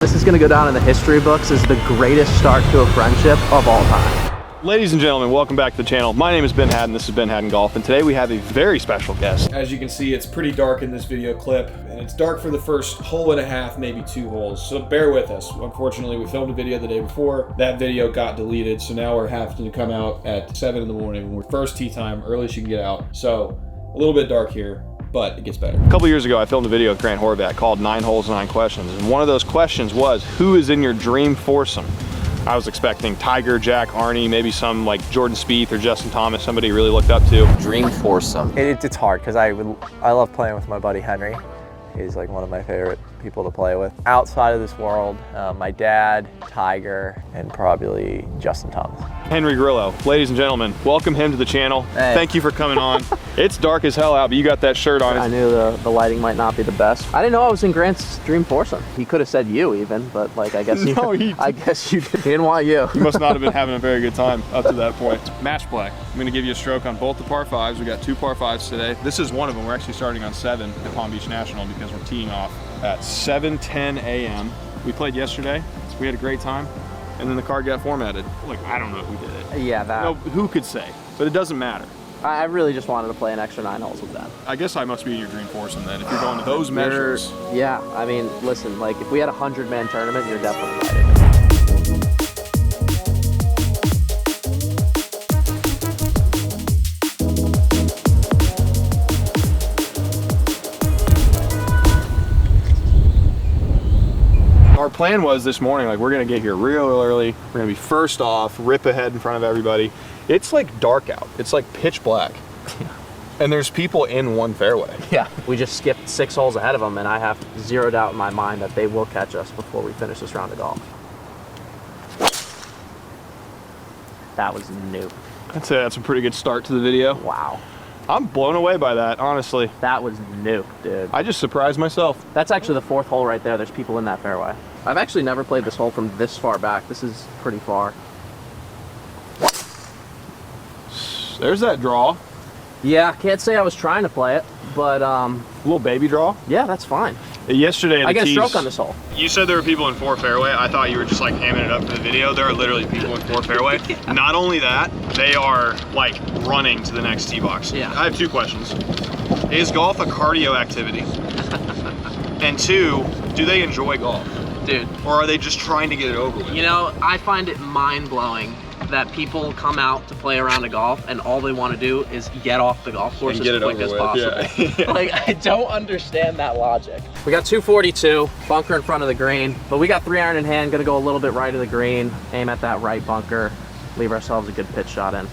This is going to go down in the history books as the greatest start to a friendship of all time. Ladies and gentlemen, welcome back to the channel. My name is Ben Haddon, this is Ben Haddon Golf, and today we have a very special guest. As you can see, it's pretty dark in this video clip, and it's dark for the first hole and a half, maybe 2 holes, so bear with us. Unfortunately, we filmed a video the day before. That video got deleted, so now we're having to come out at 7 in the morning when we're first tee time, earliest you can get out. So, a little bit dark here, but it gets better. A couple years ago, I filmed a video with Grant Horvat called 9 Holes, 9 Questions, and one of those questions was, who is in your dream foursome? I was expecting Tiger, Jack, Arnie, maybe some like Jordan Spieth or Justin Thomas, somebody you really looked up to. Dream foursome. It's hard because I love playing with my buddy Henry. He's like one of my favorite people to play with. Outside of this world, my dad, Tiger, and probably Justin Thomas. Henry Grillo, ladies and gentlemen, welcome him to the channel. Hey. Thank you for coming on. It's dark as hell out, but you got that shirt on. I knew the lighting might not be the best. I didn't know I was in Grant's dream foursome. He could have said you even, but like I guess No, I guess you didn't want you. You must not have been having a very good time up to that point. Match play. I'm gonna give you a stroke on both the par 5s. We got 2 par 5s today. This is one of them. We're actually starting on 7 at Palm Beach National because we're teeing off at 7:10 a.m. We played yesterday. We had a great time. And then the card got formatted. Like, I don't know who did it. Yeah, that. No, who could say? But it doesn't matter. I really just wanted to play an extra 9 holes with them. I guess I must be in your dream foursome then, if you're going to those measures. Yeah, I mean, listen, like if we had a 100-man tournament, you're definitely right. Our plan was this morning, like we're gonna get here real early. We're gonna be first off, rip ahead in front of everybody. It's like dark out. It's like pitch black. And there's people in one fairway. Yeah, we just skipped 6 holes ahead of them, and I have zero doubt in my mind that they will catch us before we finish this round of golf. That was new. That's a pretty good start to the video. Wow. I'm blown away by that, honestly. That was new, dude. I just surprised myself. That's actually the 4th hole right there. There's people in that fairway. I've actually never played this hole from this far back. This is pretty far. There's that draw. Yeah, can't say I was trying to play it, but A little baby draw. yeah, that's fine. Yesterday at I the get a tees, stroke on this hole. You said there were people in 4 fairway. I thought you were just like hamming it up for the video. There are literally people in 4 fairway. Yeah. Not only that, they are like running to the next tee box. Yeah. I have 2 questions. Is golf a cardio activity? And 2, do they enjoy golf? Dude, Or are they just trying to get it over with? you know, I find it mind-blowing that people come out to play around a golf and all they want to do is get off the golf course And as get it quick over as with, possible. yeah. Like, I don't understand that logic. We got 242, bunker in front of the green, but we got 3 iron in hand, gonna go a little bit right of the green, aim at that right bunker, leave ourselves a good pitch shot in.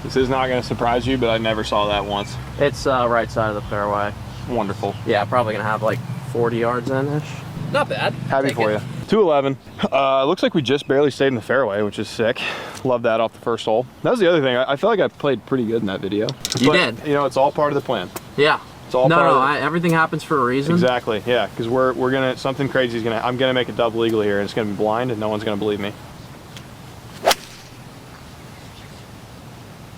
This is not going to surprise you, but I never saw that once. It's right side of the fairway. Wonderful. Yeah, probably gonna have like 40 yards in-ish. Not bad. Happy Take for it. you. 211. Looks like we just barely stayed in the fairway, which is sick. Love that off the first hole. That was the other thing. I feel like I played pretty good in that video. You But, did. You know, it's all part of the plan. Yeah. It's all part of the... Everything happens for a reason. Exactly, yeah, because we're gonna, something crazy is gonna, I'm gonna make a double eagle here and it's gonna be blind and no one's gonna believe me.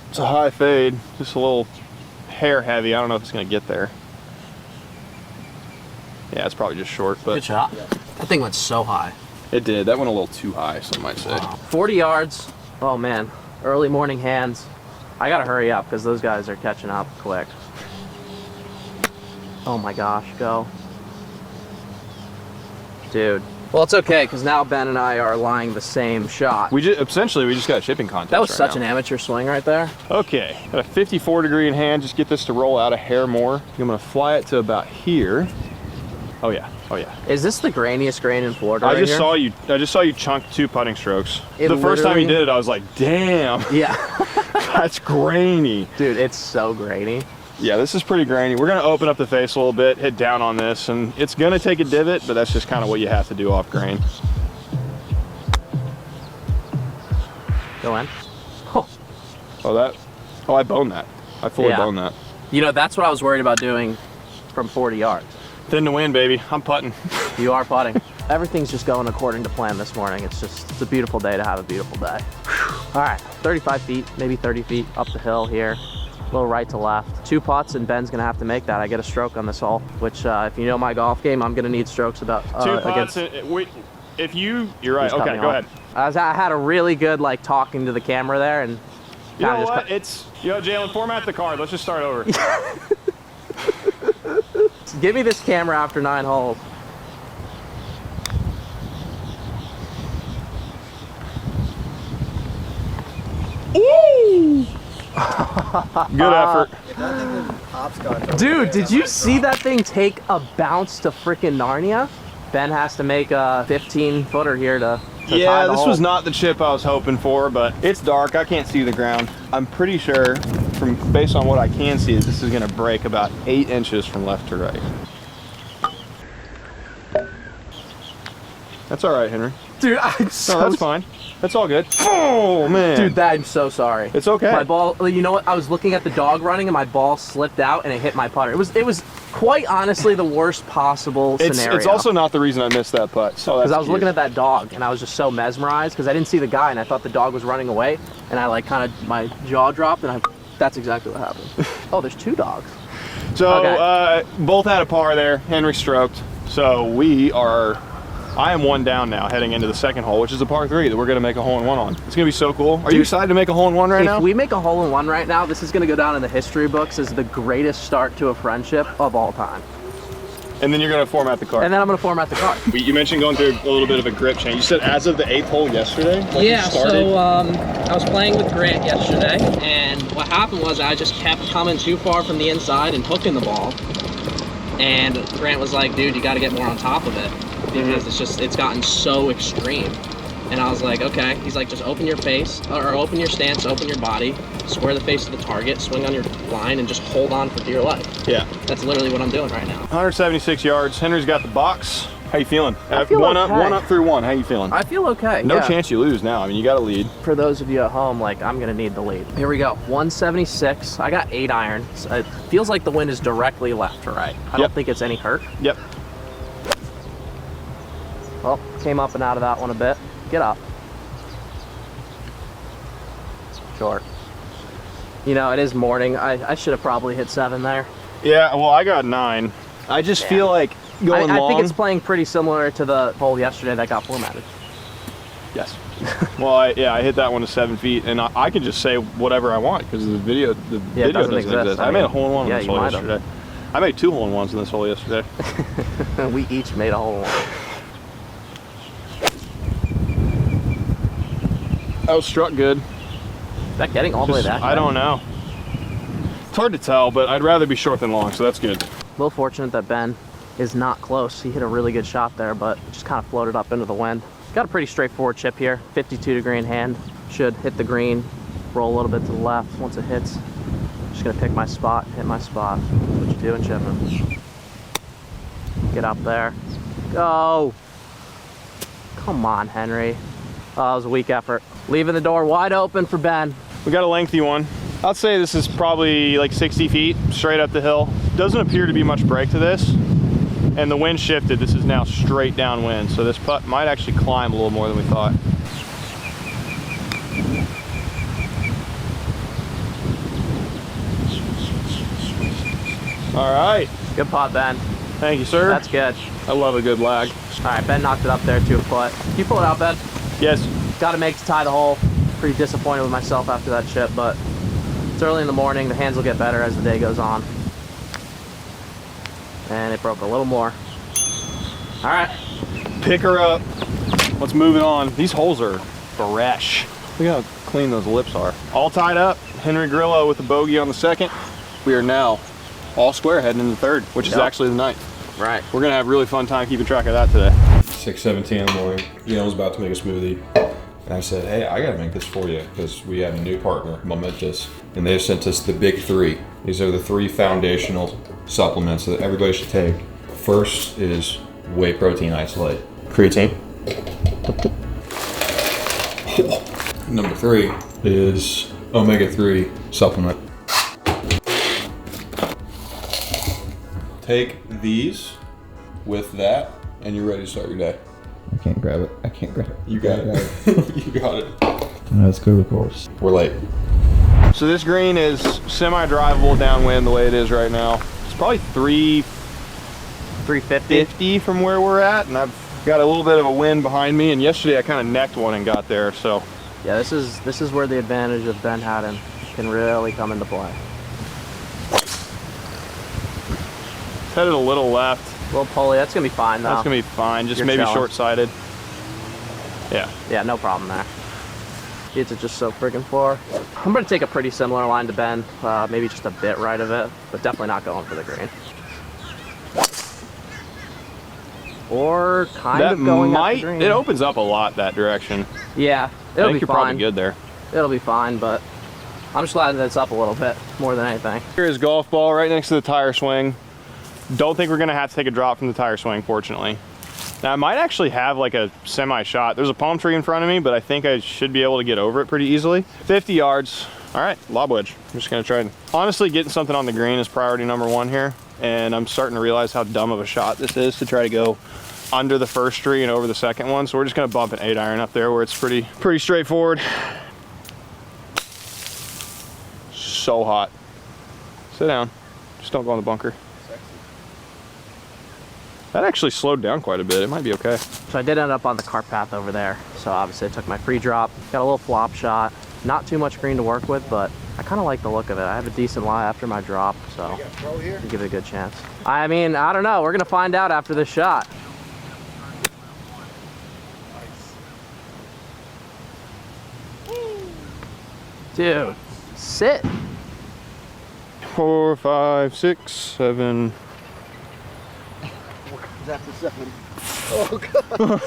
It's a high fade, just a little hair heavy. I don't know if it's gonna get there. Yeah, it's probably just short, but Good shot. That thing went so high. it did. That went a little too high, some might say. Wow. 40 yards. Oh man, early morning hands. I gotta hurry up because those guys are catching up quick. Oh my gosh, go. Dude. Well, it's okay because now Ben and I are lying the same shot. We just got a chipping contest. That was right such now. an amateur swing right there. Okay, got a 54 degree in hand. Just get this to roll out a hair more. I'm gonna fly it to about here. Oh yeah, oh yeah. Is this the grainiest grain in Florida? I right just here? saw you chunk 2 putting strokes. It The first time you literally- did it, I was like, damn, Yeah. that's grainy. Dude, it's so grainy. Yeah, this is pretty grainy. We're gonna open up the face a little bit, hit down on this, and it's gonna take a divot, but that's just kind of what you have to do off grain. Go in. Oh. Oh, I boned that. I fully Yeah. boned that. You know, that's what I was worried about doing from 40 yards. Thin to win, baby. I'm putting. You are putting. Everything's just going according to plan this morning. It's a beautiful day to have a beautiful day. All right, 35 feet, maybe 30 feet up the hill here. little right to left. 2 putts, and Ben's gonna have to make that. I get a stroke on this hole, which if you know my golf game, I'm gonna need strokes about 2 putts. If you're right. Okay, go ahead. I had a really good like talking to the camera there, and you know what? Jalen, format the card. Let's just start over. Give me this camera after 9 holes. Good effort. Dude, did you see that thing take a bounce to freaking Narnia? Ben has to make a 15-footer here to yeah, tie the this hole. was not the chip I was hoping for, but it's dark. I can't see the ground. I'm pretty sure, based on what I can see, that this is going to break about 8 inches from left to right. That's all right, Henry. Dude, I'm so... No, that's fine. That's all good. Oh, man. Dude, I'm so sorry. It's okay. My ball, you know what? I was looking at the dog running and my ball slipped out and it hit my putter. It was quite honestly the worst possible scenario. It's also not the reason I missed that putt. So because I was looking at that dog and I was just so mesmerized because I didn't see the guy and I thought the dog was running away and I like kind of, my jaw dropped and that's exactly what happened. Oh, there's 2 dogs. So okay. Both had a par there. Henry stroked. So I am 1 down now heading into the second hole, which is a par 3 that we're going to make a hole-in-one on. It's going to be so cool. Are you excited to make a hole-in-one right now? If we make a hole-in-one right now, this is going to go down in the history books as the greatest start to a friendship of all time. And then you're going to format the card. And then I'm going to format the card. You mentioned going through a little bit of a grip change. You said as of the 8th hole yesterday? Like yeah, so I was playing with Grant yesterday, and what happened was I just kept coming too far from the inside and hooking the ball. And Grant was like, dude, you got to get more on top of it. Because it's gotten so extreme. And I was like, okay. He's like, just open your face, or open your stance, open your body, square the face to the target, swing on your line, and just hold on for dear life. Yeah. That's literally what I'm doing right now. 176 yards. Henry's got the box. How you feeling? I feel one okay. Up through 1. How you feeling? I feel okay. No chance you lose now. I mean, you got to lead. For those of you at home, like, I'm gonna need the lead. Here we go. 176. I got 8 iron. So it feels like the wind is directly left to right. I don't think it's any hurt. Yep. Well, came up and out of that one a bit. Get up. Short. You know, it is morning. I should have probably hit 7 there. Yeah, well, I got 9. I just feel like going long. I think it's playing pretty similar to the hole yesterday that got formatted. Yes. Well, I hit that one to 7 feet, and I can just say whatever I want because the video doesn't exist. I made a hole-in-one on this hole yesterday. I made 2 hole-in-ones in this hole yesterday. We each made a hole-in-one. I was struck good. Is that getting all the way back? I don't know. It's hard to tell, but I'd rather be short than long, so that's good. A little fortunate that Ben is not close. He hit a really good shot there, but just kind of floated up into the wind. Got a pretty straightforward chip here. 52-degree in hand. Should hit the green, roll a little bit to the left. Once it hits, just gonna pick my spot, hit my spot. What you doing, Chipman? Get up there. Go! Come on, Henry. Oh, that was a weak effort. Leaving the door wide open for Ben. We got a lengthy one. I'd say this is probably like 60 feet straight up the hill. Doesn't appear to be much break to this. And the wind shifted. This is now straight downwind. So this putt might actually climb a little more than we thought. All right. Good putt, Ben. Thank you, sir. That's good. I love a good lag. All right, Ben knocked it up there to a foot. Can you pull it out, Ben? Yes. Got to make to tie the hole. Pretty disappointed with myself after that chip, but it's early in the morning. The hands will get better as the day goes on. And it broke a little more. All right. Pick her up. Let's move it on. These holes are fresh. Look how clean those lips are. All tied up. Henry Grillo with a bogey on the second. We are now all square heading into the third, which is actually the ninth. Right. We're gonna have a really fun time keeping track of that today. 6:17 in the morning. Jalen was about to make a smoothie. And I said, hey, I gotta make this for you because we have a new partner, Momentous, and they've sent us the big 3. These are the 3 foundational supplements that everybody should take. First is whey protein isolate. Creatine. Number 3 is omega-3 supplement. Take these with that, and you're ready to start your day. I can't grab it. I can't grab it. You got it. You got it. Let's go, of course. We're late. So this green is semi-drivable downwind the way it is right now. It's probably 350 from where we're at, and I've got a little bit of a wind behind me, and yesterday I kind of necked one and got there, so. Yeah, this is where the advantage of Ben Haddon can really come into play. Headed a little left. A little pulley, that's gonna be fine though. That's gonna be fine, just You're maybe chilling. short-sighted. Yeah. Yeah, no problem there. It's just so friggin' far. I'm gonna take a pretty similar line to Ben, maybe just a bit right of it, but definitely not going for the green. Or kind of going up the green. It opens up a lot that direction. Yeah, I it'll think be you're fine. probably good there. It'll be fine, but I'm just glad that it's up a little bit more than anything. Here is golf ball right next to the tire swing. Don't think we're gonna have to take a drop from the tire swing, fortunately. Now I might actually have like a semi shot. There's a palm tree in front of me, but I think I should be able to get over it pretty easily. 50 yards. All right, lob wedge. I'm just gonna try and, honestly, getting something on the green is priority number one here. And I'm starting to realize how dumb of a shot this is to try to go under the first tree and over the second one. So we're just gonna bump an 8-iron up there where it's pretty straightforward. So hot. Sit down. Just don't go in the bunker. That actually slowed down quite a bit. It might be okay. So I did end up on the cart path over there. So obviously I took my free drop, got a little flop shot. Not too much green to work with, but I kind of like the look of it. I have a decent lie after my drop, so I'll give it a good chance. I mean, I don't know. We're gonna find out after this shot. Dude, sit. 4, 5, 6, 7. After 7. Oh God.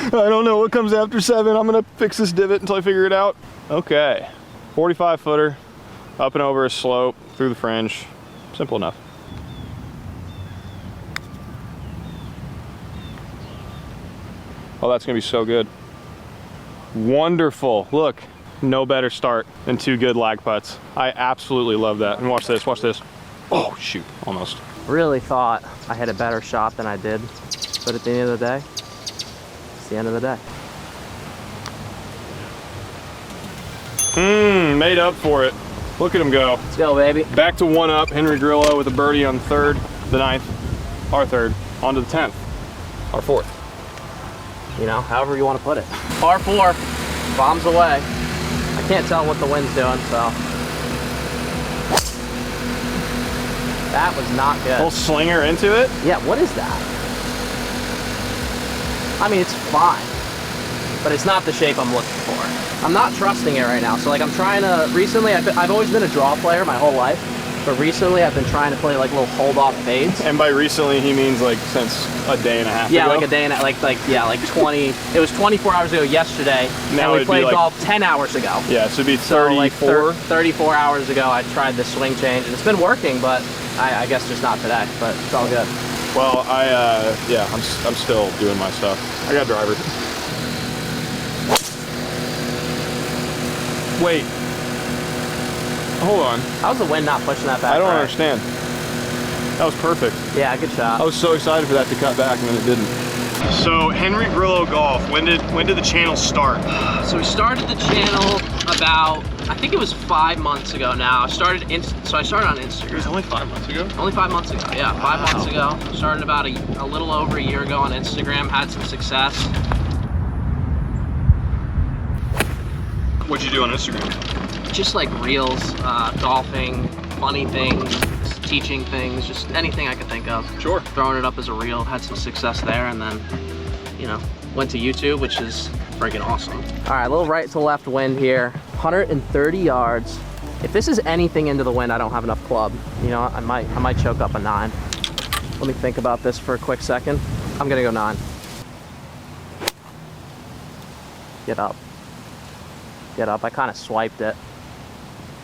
I don't know what comes after 7. I'm gonna fix this divot until I figure it out. Okay, 45 footer, up and over a slope, through the fringe. Simple enough. Oh, that's gonna be so good. Wonderful, look. No better start than 2 good lag putts. I absolutely love that. And watch this, watch this. Oh shoot, almost. Really thought I had a better shot than I did, but at the end of the day, it's the end of the day. Made up for it. Look at him go. Let's go, baby. Back to 1 up, Henry Grillo with a birdie on the 3rd, the 9th, our 3rd, on to the 10th, our 4th. You know, however you want to put it. Par 4, bombs away. I can't tell what the wind's doing, so. That was not good. Little slinger into it. Yeah, what is that? I mean, it's fine, but it's not the shape I'm looking for. I'm not trusting it right now. So like I'm trying to, recently, I've always been a draw player my whole life, but recently I've been trying to play like little hold off fades. And by recently, he means like since a day and a half Yeah, ago. like a day and like 20, it was 24 hours ago yesterday, Now and we it'd be played like- golf 10 hours ago. Yeah, so it'd be So 34. like 34 hours ago, I tried this swing change, and it's been working, but I guess just not today, but it's all good. Well, yeah, I'm still doing my stuff. I got a driver. Wait. Hold on. How's the wind not pushing that back? I don't right? understand. That was perfect. Yeah, good shot. I was so excited for that to cut back, and then it didn't. So Henry Grillo Golf. When did the channel start? So we started the channel about, I think it was 5 months ago now. I started on Instagram. It was only 5 months ago. Only 5 months ago, yeah, 5 months ago. Started about a little over a year ago on Instagram, had some success. What'd you do on Instagram? Just like reels, golfing, funny things, teaching things, just anything I could think of. Sure. Throwing it up as a reel, had some success there, and then, you know, went to YouTube, which is freaking awesome. All right, a little right to left wind here, 130 yards. If this is anything into the wind, I don't have enough club. You know, I might choke up a 9. Let me think about this for a quick second. I'm gonna go 9. Get up. Get up, I kind of swiped it.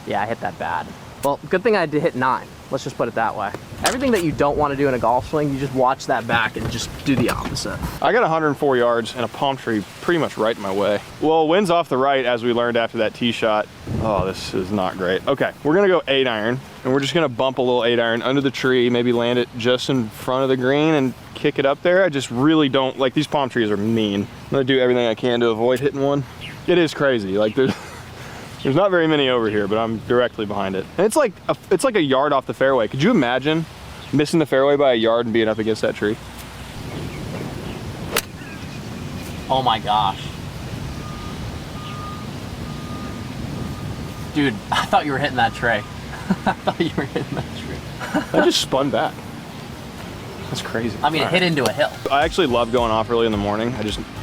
Yeah, I hit that bad. Well, good thing I did hit 9. Let's just put it that way. Everything that you don't want to do in a golf swing, you just watch that back and just do the opposite. I got 104 yards and a palm tree pretty much right in my way. Well, wind's off the right as we learned after that tee shot. Oh, this is not great. Okay, we're gonna go 8-iron and we're just gonna bump a little 8-iron under the tree, maybe land it just in front of the green and kick it up there. I just really don't, like, these palm trees are mean. I'm gonna do everything I can to avoid hitting one. It is crazy, like there's There's not very many over here, but I'm directly behind it. And it's like a yard off the fairway. Could you imagine missing the fairway by a yard and being up against that tree? Oh my gosh. Dude, I thought you were hitting that tray. I thought you were hitting that tree. I just spun back. That's crazy. I mean, it hit into a hill. I actually love going off early in the morning.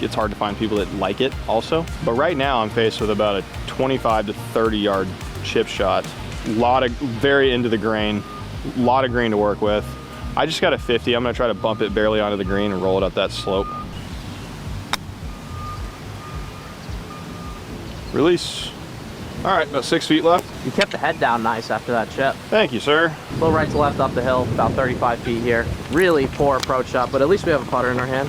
It's hard to find people that like it also. But right now I'm faced with about a 25 to 30 yard chip shot. Very into the green, a lot of green to work with. I just got a 50. I'm gonna try to bump it barely onto the green and roll it up that slope. Release. All right, about 6 feet left. You kept the head down nice after that chip. Thank you, sir. A little right to left up the hill, about 35 feet here. Really poor approach shot, but at least we have a putter in our hand.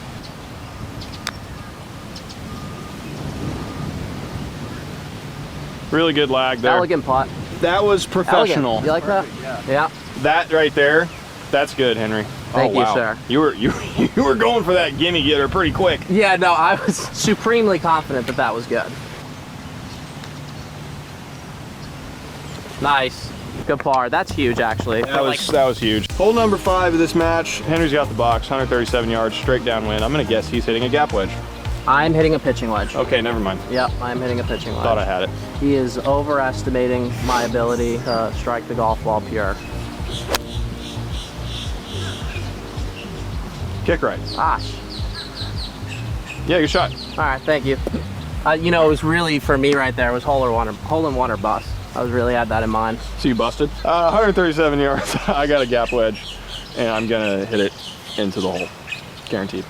Really good lag there. Elegant putt. That was professional. Elegant. You like that? Yeah. That right there, that's good, Henry. Thank you, wow. sir. You were going for that gimme getter pretty quick. Yeah, no, I was supremely confident that that was good. Nice. Good par. That's huge, actually. That was huge. Hole number 5 of this match. Henry's got the box, 137 yards, straight downwind. I'm gonna guess he's hitting a gap wedge. I'm hitting a pitching wedge. Okay, never mind. Yep, I'm hitting a pitching wedge. Thought I had it. He is overestimating my ability to strike the golf ball pure. Kick right. Gosh. Yeah, good shot. All right, thank you. You know, it was really, for me right there, it was hole in one or bust. I was really had that in mind. So you busted? 137 yards. I got a gap wedge, and I'm gonna hit it into the hole. Guaranteed.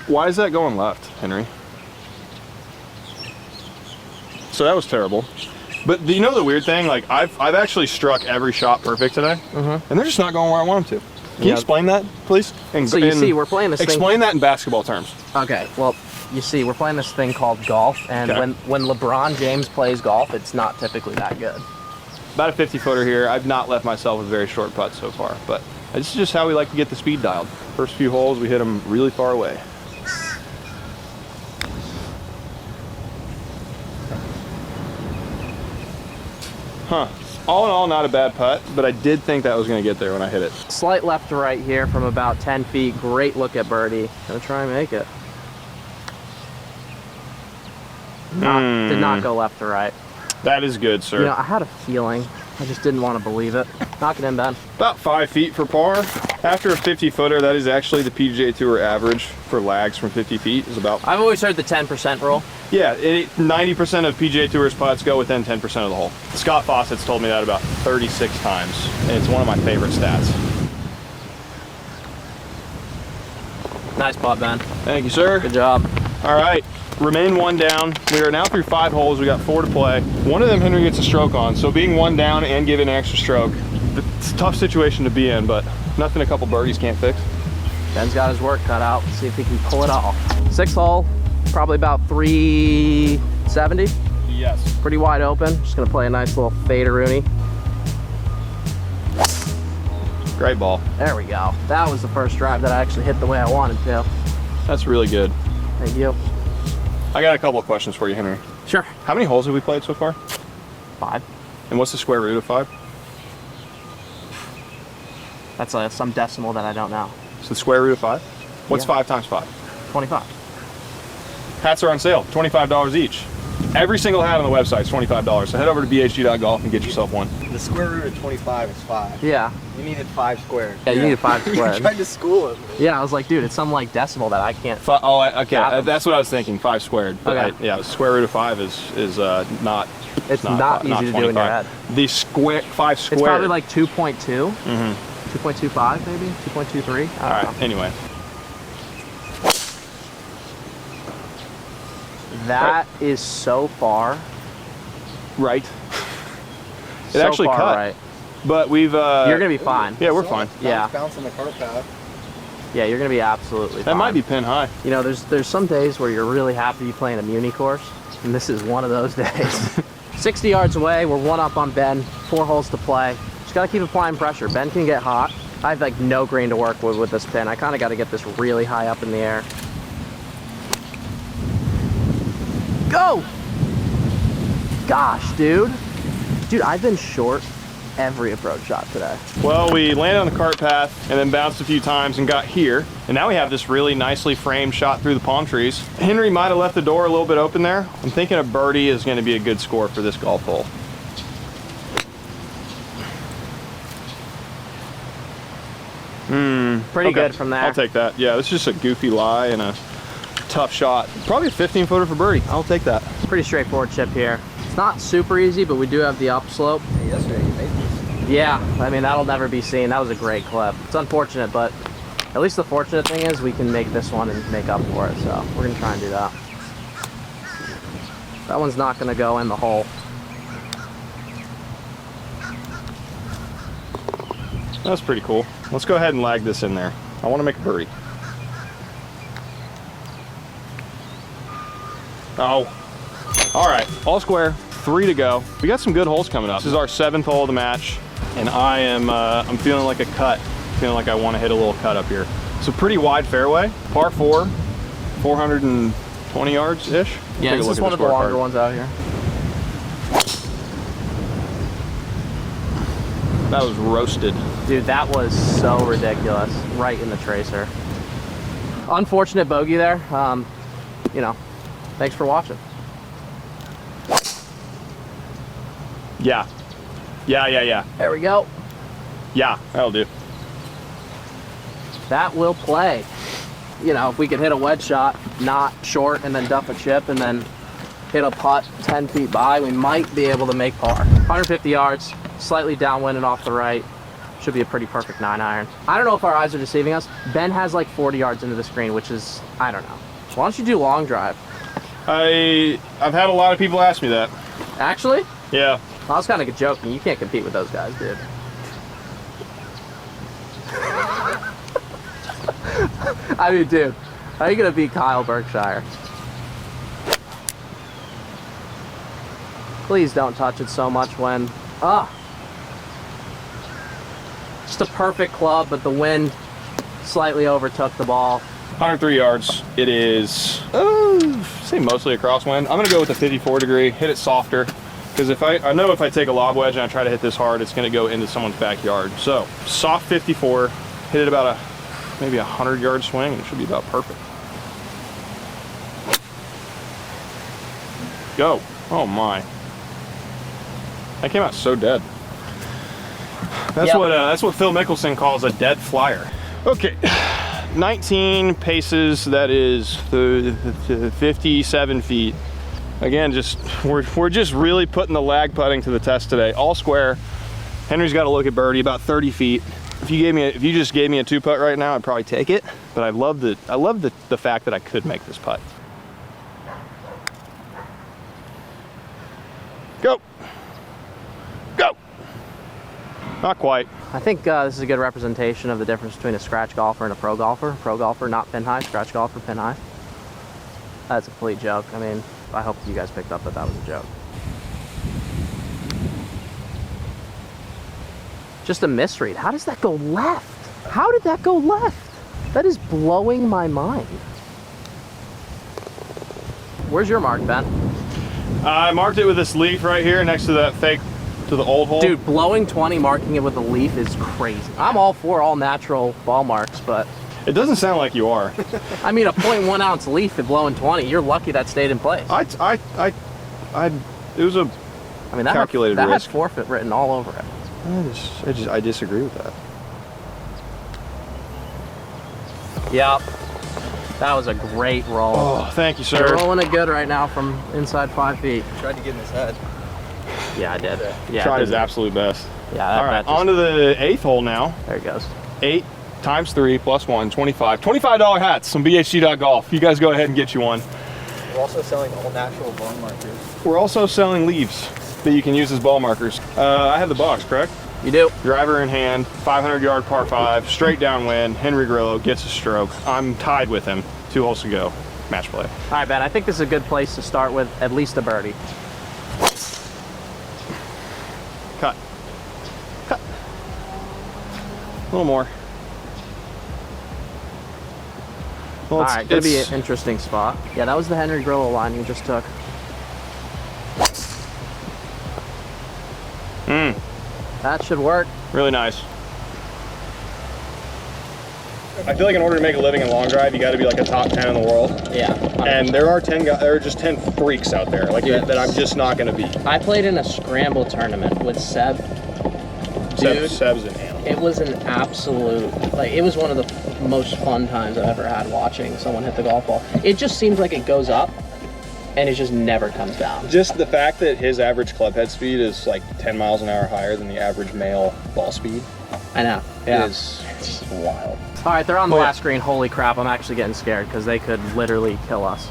Why is that going left, Henry? So that was terrible. But you know the weird thing? Like I've actually struck every shot perfect today, and they're just not going where I want them to. Can you explain that, please? And, So you see, we're playing this thing. Explain that in basketball terms. Okay, well, you see, we're playing this thing called golf, and Okay. when LeBron James plays golf, it's not typically that good. About a 50-footer here. I've not left myself with very short putts so far, but this is just how we like to get the speed dialed. First few holes, we hit them really far away. Huh. All in all, not a bad putt, but I did think that was going to get there when I hit it. Slight left to right here from about 10 feet. Great look at birdie. Gonna try and make it. Did not go left to right. That is good, sir. You know, I had a feeling. I just didn't want to believe it. Knock it in, Ben. About 5 feet for par. After a 50-footer, that is actually the PGA Tour average for lags from 50 feet is about... I've always heard the 10% rule. Yeah, 90% of PGA Tour's putts go within 10% of the hole. Scott Fawcett's told me that about 36 times, and it's one of my favorite stats. Nice putt, Ben. Thank you, sir. Good job. All right, remain one down. We are now through 5 holes. We got 4 to play. One of them Henry gets a stroke on, so being one down and giving an extra stroke, it's a tough situation to be in, but nothing a couple birdies can't fix. Ben's got his work cut out. See if he can pull it off. 6th hole, probably about 370. Yes. Pretty wide open. Just gonna play a nice little fade-a-rooney. Great ball. There we go. That was the first drive that I actually hit the way I wanted to. That's really good. Thank you. I got a couple of questions for you, Henry. Sure. How many holes have we played so far? 5. And what's the square root of 5? That's some decimal that I don't know. So the square root of 5? What's Yeah. 5 times 5? 25. Hats are on sale, $25 each. Every single hat on the website is $25. So head over to bhg.golf and get yourself one. The square root of 25 is 5. Yeah. You needed 5 squared. Yeah, you need 5 You squared. tried to school it. Yeah, I was like, dude, it's some like decimal that I can't. Okay, Fathom. that's what I was thinking. 5 squared. But Okay. yeah, the square root of 5 is not. It's not easy to do in your 25. head. The 5 squared. It's probably like 2.2. 2.25 maybe? 2.23? All right. Anyway, That is so far. right. It So actually far cut. right. But we've. You're gonna be fine. Yeah, we're fine. Yeah. Bounce on the cart path. Yeah, you're gonna be absolutely fine. That might be pin high. You know, there's some days where you're really happy to be playing a muni course, and this is one of those days. 60 yards away, we're 1 up on Ben, 4 holes to play. Just gotta keep applying pressure. Ben can get hot. I have like no green to work with this pin. I kinda gotta get this really high up in the air. Go! Gosh, dude. Dude, I've been short every approach shot today. Well, we landed on the cart path and then bounced a few times and got here. And now we have this really nicely framed shot through the palm trees. Henry might have left the door a little bit open there. I'm thinking a birdie is going to be a good score for this golf hole. Pretty Okay. good from there. I'll take that. Yeah, this is just a goofy lie and a tough shot. Probably a 15-footer for birdie. I'll take that. Pretty straightforward chip here. It's not super easy, but we do have the upslope. Hey, yesterday you made this. Yeah, I mean, that'll never be seen. That was a great clip. It's unfortunate, but at least the fortunate thing is we can make this one and make up for it. So we're gonna try and do that. That one's not gonna go in the hole. That's pretty cool. Let's go ahead and lag this in there. I want to make a birdie. Oh. All right, all square, 3 to go. We got some good holes coming up. This is our 7th hole of the match, and I am I'm feeling like a cut. Feeling like I want to hit a little cut up here. It's a pretty wide fairway, par 4, 420 yards-ish. Yeah, this is one of the longer ones out here. That was roasted. Dude, that was so ridiculous. Right in the tracer. Unfortunate bogey there. You know, thanks for watching. Yeah. Yeah. There we go. Yeah, that'll do. That will play. You know, if we could hit a wedge shot, not short, and then duff a chip, and then hit a putt 10 feet by, we might be able to make par. 150 yards, slightly downwind and off the right. Should be a pretty perfect 9-iron. I don't know if our eyes are deceiving us. Ben has like 40 yards into the screen, which is, I don't know. Why don't you do long drive? I've had a lot of people ask me that. Actually? Yeah. I was kind of joking. You can't compete with those guys, dude. I mean, dude, how are you going to beat Kyle Berkshire? Please don't touch it so much when... Just a perfect club, but the wind slightly overtook the ball. 103 yards. It is, say mostly a crosswind. I'm gonna go with a 54 degree, hit it softer. Because I know if I take a lob wedge and I try to hit this hard, it's gonna go into someone's backyard. So, soft 54, hit it about maybe 100-yard swing, and it should be about perfect. Go. Oh my. That came out so dead. That's what Phil Mickelson calls a dead flyer. Okay, 19 paces, that is 57 feet. Again, we're just really putting the lag putting to the test today. All square. Henry's got to look at birdie, about 30 feet. If you just gave me a 2-putt right now, I'd probably take it. But I love the fact that I could make this putt. Go. Go. Not quite. I think this is a good representation of the difference between a scratch golfer and a pro golfer. Pro golfer, not pin high. Scratch golfer, pin high. That's a complete joke. I mean, I hope you guys picked up that was a joke. Just a misread. How does that go left? How did that go left? That is blowing my mind. Where's your mark, Ben? I marked it with this leaf right here next to that fake, to the old hole. Dude, blowing 20, marking it with a leaf is crazy. I'm all for all natural ball marks, but... It doesn't sound like you are. I mean, a 0.1 ounce leaf at blowing 20, you're lucky that stayed in place. It was a I mean, calculated that risk. had forfeit written all over it. I disagree with that. Yep. That was a great roll. Oh, thank you, sir. You're rolling it good right now from inside 5 feet. Tried to get in his head. Yeah, I did. Yeah, Tried I his did. absolute best. Yeah, that, All right, that just- on to the 8th hole now. There it goes. 8 times 3 plus 1, 25. $25 hats from BHG.golf. You guys go ahead and get you one. We're also selling all natural ball markers. We're also selling leaves that you can use as ball markers. I have the box, correct? You do. Driver in hand, 500-yard par 5, straight downwind. Henry Grillo gets a stroke. I'm tied with him. 2 holes to go. Match play. All right, Ben, I think this is a good place to start with at least a birdie. Cut. Cut. A little more. Well, All right, gonna be an interesting spot. Yeah, that was the Henry Grillo line you just took. That should work. Really nice. I feel like in order to make a living in long drive, you got to be like a top 10 in the world. Yeah. 100%. And there are 10 guys, there are just 10 freaks out there like that I'm just not going to beat. I played in a scramble tournament with Seb. Dude, Seb's an animal. it was an absolute, like, it was one of the most fun times I've ever had watching someone hit the golf ball. It just seems like it goes up and it just never comes down. Just the fact that his average club head speed is like 10 miles an hour higher than the average male ball speed. I know. Yeah. It's just wild. All right, they're on the Oh, yeah. last green. Holy crap, I'm actually getting scared because they could literally kill us.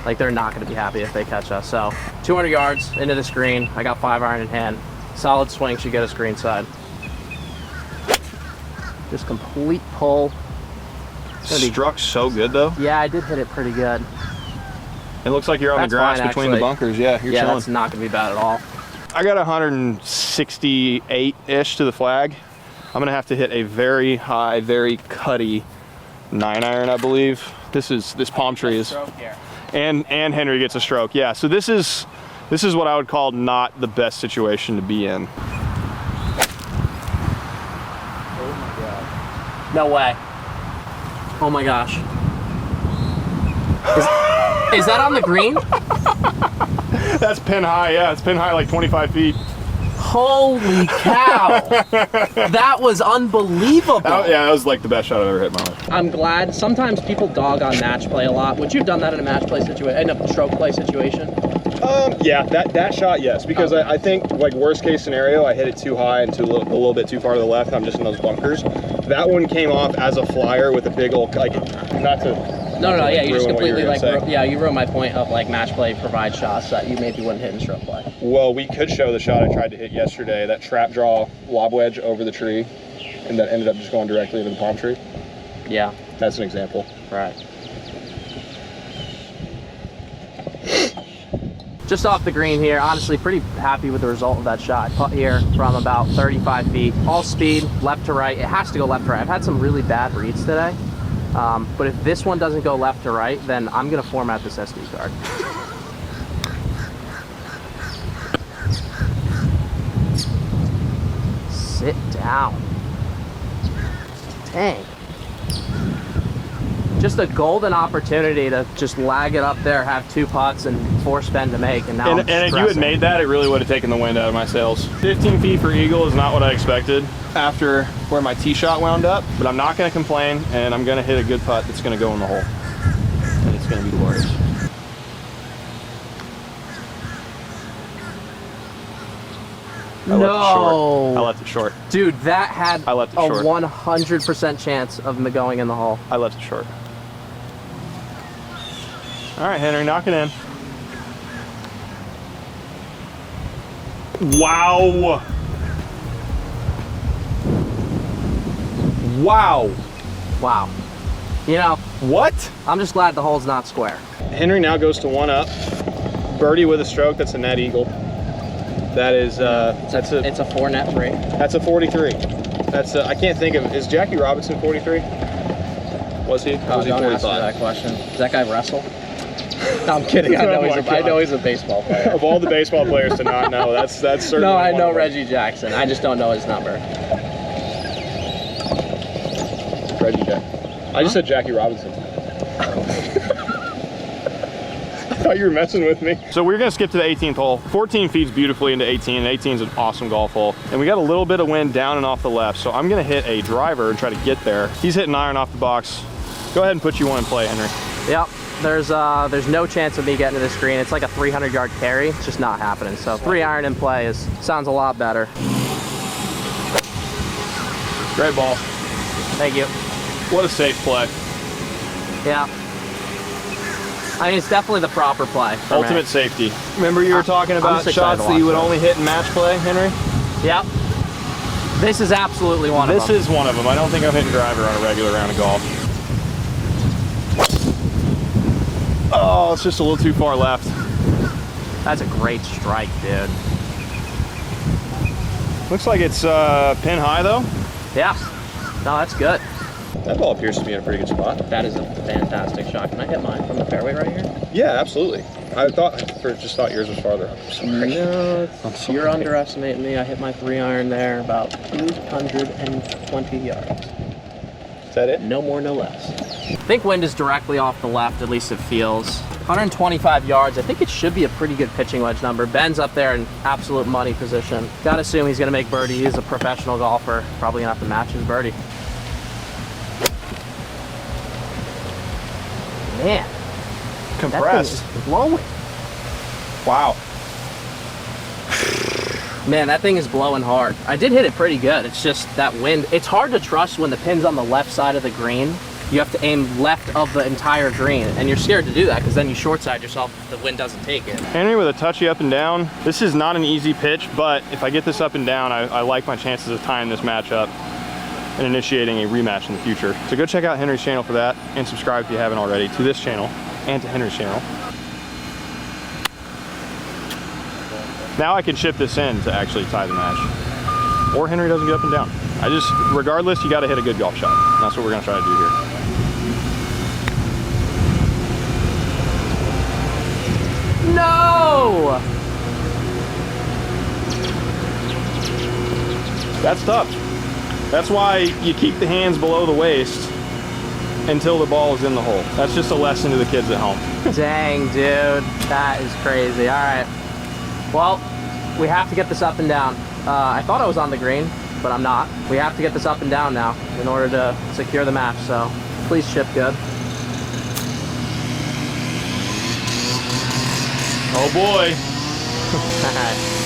Like, they're not going to be happy if they catch us. So 200 yards into this green. I got 5-iron in hand. Solid swing should get us greenside. Just complete pull. It's gonna be, Struck so good though. yeah, I did hit it pretty good. It looks like you're on That's the grass fine, between the actually. bunkers. Yeah, you're Yeah, chilling. that's not going to be bad at all. I got 168-ish to the flag. I'm gonna have to hit a very high, very cutty 9-iron, I believe. This palm tree is, and Henry gets a stroke. Yeah, so this is what I would call not the best situation to be in. No way. Oh my gosh. Is that on the green? That's pin high. Yeah, it's pin high like 25 feet. Holy cow. That was unbelievable. Yeah, that was like the best shot I've ever hit in my life. I'm glad. Sometimes people dog on match play a lot. Would you have done that in a match play situation, in a stroke play situation? Yeah, that shot, yes, because Okay. I think like worst case scenario, I hit it too high and a little bit too far to the left. I'm just in those bunkers. That one came off as a flyer with a big old, like, not to. No, yeah, you just ruin what you were completely gonna like, say. yeah, you ruined my point of like match play provides shots that you maybe wouldn't hit in stroke play. Well, we could show the shot I tried to hit yesterday, that trap draw lob wedge over the tree, and that ended up just going directly into the palm tree. Yeah, That's an example. right. Just off the green here, honestly pretty happy with the result of that shot. Putt here from about 35 feet, all speed, left to right. It has to go left to right. I've had some really bad reads today, but if this one doesn't go left to right, then I'm gonna format this SD card. Sit down. Dang. Just a golden opportunity to just lag it up there, have 2 putts and 4 spend to make, and now I'm And if you had stressing. made that, it really would have taken the wind out of my sails. 15 feet for eagle is not what I expected after where my tee shot wound up, but I'm not going to complain, and I'm going to hit a good putt that's going to go in the hole, and it's going to be glorious. I left it short. I left it short. Dude, that had I left it a short. 100% chance of me going in the hole. I left it short. All right, Henry, knock it in. Wow. Wow. Wow. You know, What? I'm just glad the hole's not square. Henry now goes to 1 up. Birdie with a stroke, that's a net eagle. That is, that's It's a 4 net 3. a 43. That's I can't think of, is Jackie Robinson 43? Was he? Oh, Was he don't ask me 45? that question. Does that guy wrestle? No, I'm kidding. I know, Oh my I know God. he's a baseball player. Of all the baseball players to not know, that's certainly No, I one know of them. Reggie Jackson. I just don't know his number. Reggie Jack. I just said Jackie Robinson. I thought you were messing with me. So we're gonna skip to the 18th hole. 14 feeds beautifully into 18, and 18 is an awesome golf hole. And we got a little bit of wind down and off the left, so I'm gonna hit a driver and try to get there. He's hitting iron off the box. Go ahead and put you one in play, Henry. Yep. There's no chance of me getting to this green. It's like a 300-yard carry. It's just not happening. So 3-iron in play sounds a lot better. Great ball. Thank you. What a safe play. Yeah. I mean, it's definitely the proper play. for me. Ultimate safety. Remember you were talking I'm about just excited shots to that you watch would that. only hit in match play, Henry? Yep. This is absolutely one of This them. is one of them. I don't think I'm hitting driver on a regular round of golf. Oh, it's just a little too far left. That's a great strike, dude. Looks like it's pin high though. Yeah. No, that's good. That ball appears to be in a pretty good spot. That is a fantastic shot. Can I hit mine from the fairway right here? Yeah, absolutely. I just thought yours was farther up. I'm sorry. No, I'm sorry. you're underestimating me. I hit my 3-iron there about 220 yards. Is that it? No more, no less. I think wind is directly off the left, at least it feels. 125 yards. I think it should be a pretty good pitching wedge number. Ben's up there in absolute money position. Gotta assume he's gonna make birdie. He's a professional golfer. Probably gonna have to match his birdie. Man, Compressed. that thing is blowing. Wow. Man, that thing is blowing hard. I did hit it pretty good. It's just that wind. It's hard to trust when the pin's on the left side of the green. You have to aim left of the entire green, and you're scared to do that because then you short side yourself if the wind doesn't take it. Henry with a touchy up and down. This is not an easy pitch, but if I get this up and down, I like my chances of tying this match up and initiating a rematch in the future. So go check out Henry's channel for that, and subscribe if you haven't already to this channel and to Henry's channel. Now I can chip this in to actually tie the match. Or Henry doesn't get up and down. Regardless, you gotta hit a good golf shot. And that's what we're gonna try to do here. No! That's tough. That's why you keep the hands below the waist until the ball is in the hole. That's just a lesson to the kids at home. Dang, dude. That is crazy. All right. Well, we have to get this up and down. I thought I was on the green, but I'm not. We have to get this up and down now in order to secure the match, so please chip good. Oh boy.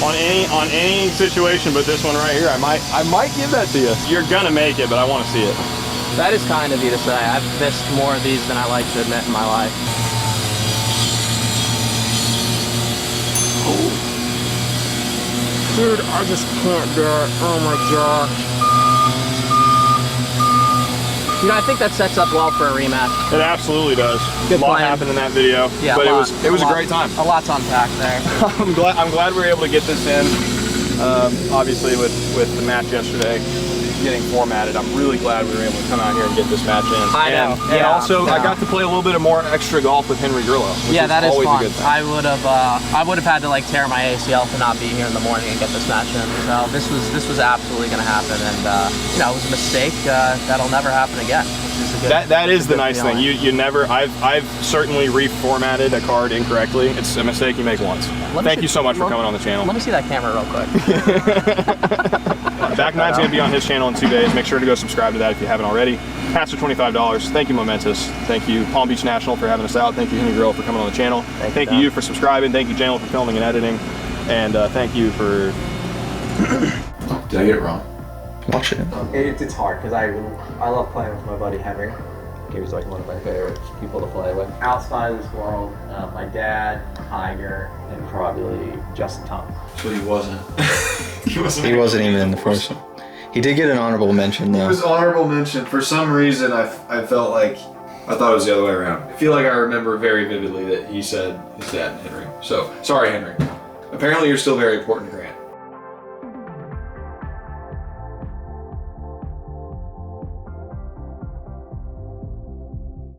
on any situation but this one right here, I might give that to you. You're gonna make it, but I want to see it. That is kind of you to say. I've missed more of these than I like to admit in my life. Dude, I just can't do it. Oh my gosh. You know, I think that sets up well for a rematch. It absolutely does. Good a lot plan. happened in that video, Yeah, but it was a great time. A lot's unpacked there. I'm glad we were able to get this in. Obviously, with the match yesterday getting formatted, I'm really glad we were able to come out here and get this match in. I know. And also, I got to play a little bit of more extra golf with Henry Grillo, which Yeah, that is always fun. a good thing. I would have had to like tear my ACL to not be here in the morning and get this match in. So this was absolutely going to happen, and you know, it was a mistake that'll never happen again. Which is a good, that is the nice feeling. thing. You never. I've certainly reformatted a card incorrectly. It's a mistake you make once. Thank you so much for coming on the channel. Let me see that camera real quick. Back Nine's going to be on his channel in 2 days. Make sure to go subscribe to that if you haven't already. Pass for $25. Thank you, Momentous. Thank you, Palm Beach National, for having us out. Thank you, Henry Grill, for coming on the channel. Thank you for subscribing. Thank you, Janel, for filming and editing. And thank you for... Did I get it wrong? Watch it. It's hard because I love playing with my buddy Henry. He's like one of my favorite people to play with. Outside of this world, my dad, Tiger, and probably Justin Thomas. So he wasn't. He wasn't even in the first one. He did get an honorable mention though. It was honorable mention. For some reason, I felt like I thought it was the other way around. I feel like I remember very vividly that he said his dad and Henry. So sorry, Henry. Apparently, you're still very important to